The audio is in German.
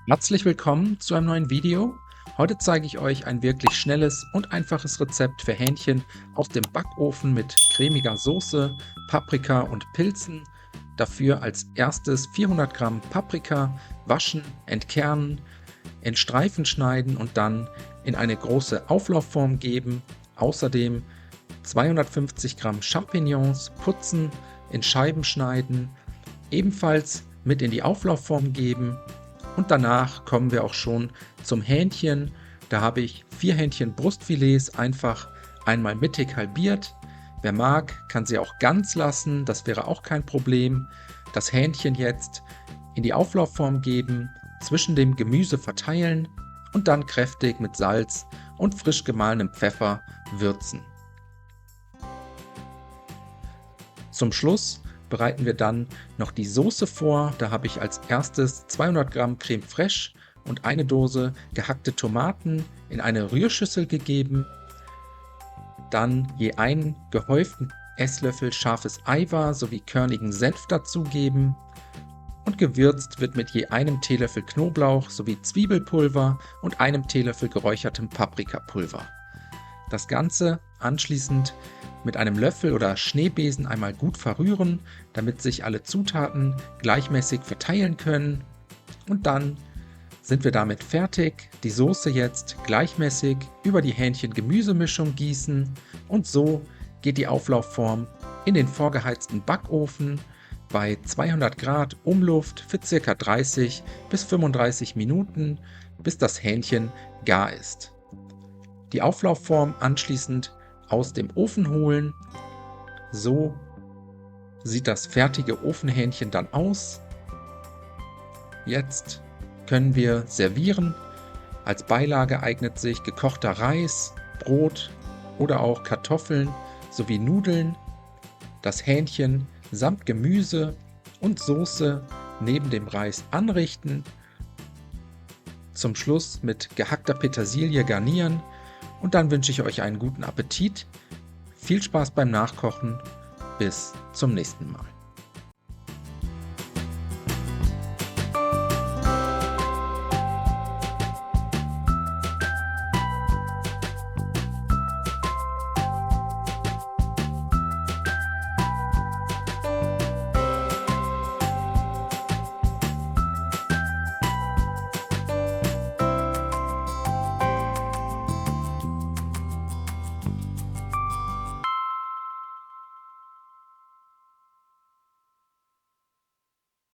Herzlich willkommen zu einem neuen Video. Heute zeige ich euch ein wirklich schnelles und einfaches Rezept für Hähnchen aus dem Backofen mit cremiger Soße, Paprika und Pilzen. Dafür als erstes 400 Gramm Paprika waschen, entkernen, in Streifen schneiden und dann in eine große Auflaufform geben. Außerdem 250 Gramm Champignons putzen, in Scheiben schneiden, ebenfalls mit in die Auflaufform geben. Und danach kommen wir auch schon zum Hähnchen. Da habe ich 4 Hähnchen Brustfilets einfach einmal mittig halbiert. Wer mag, kann sie auch ganz lassen, das wäre auch kein Problem. Das Hähnchen jetzt in die Auflaufform geben, zwischen dem Gemüse verteilen und dann kräftig mit Salz und frisch gemahlenem Pfeffer würzen. Zum Schluss bereiten wir dann noch die Soße vor. Da habe ich als erstes 200 Gramm Creme Fraiche und eine Dose gehackte Tomaten in eine Rührschüssel gegeben. Dann je einen gehäuften Esslöffel scharfes Eiweiß sowie körnigen Senf dazugeben. Und gewürzt wird mit je einem Teelöffel Knoblauch sowie Zwiebelpulver und einem Teelöffel geräuchertem Paprikapulver. Das Ganze anschließend mit einem Löffel oder Schneebesen einmal gut verrühren, damit sich alle Zutaten gleichmäßig verteilen können. Und dann sind wir damit fertig. Die Soße jetzt gleichmäßig über die Hähnchen-Gemüsemischung gießen und so geht die Auflaufform in den vorgeheizten Backofen bei 200 Grad Umluft für ca. 30 bis 35 Minuten, bis das Hähnchen gar ist. Die Auflaufform anschließend aus dem Ofen holen. So sieht das fertige Ofenhähnchen dann aus. Jetzt können wir servieren. Als Beilage eignet sich gekochter Reis, Brot oder auch Kartoffeln sowie Nudeln. Das Hähnchen samt Gemüse und Soße neben dem Reis anrichten. Zum Schluss mit gehackter Petersilie garnieren. Und dann wünsche ich euch einen guten Appetit, viel Spaß beim Nachkochen, bis zum nächsten Mal.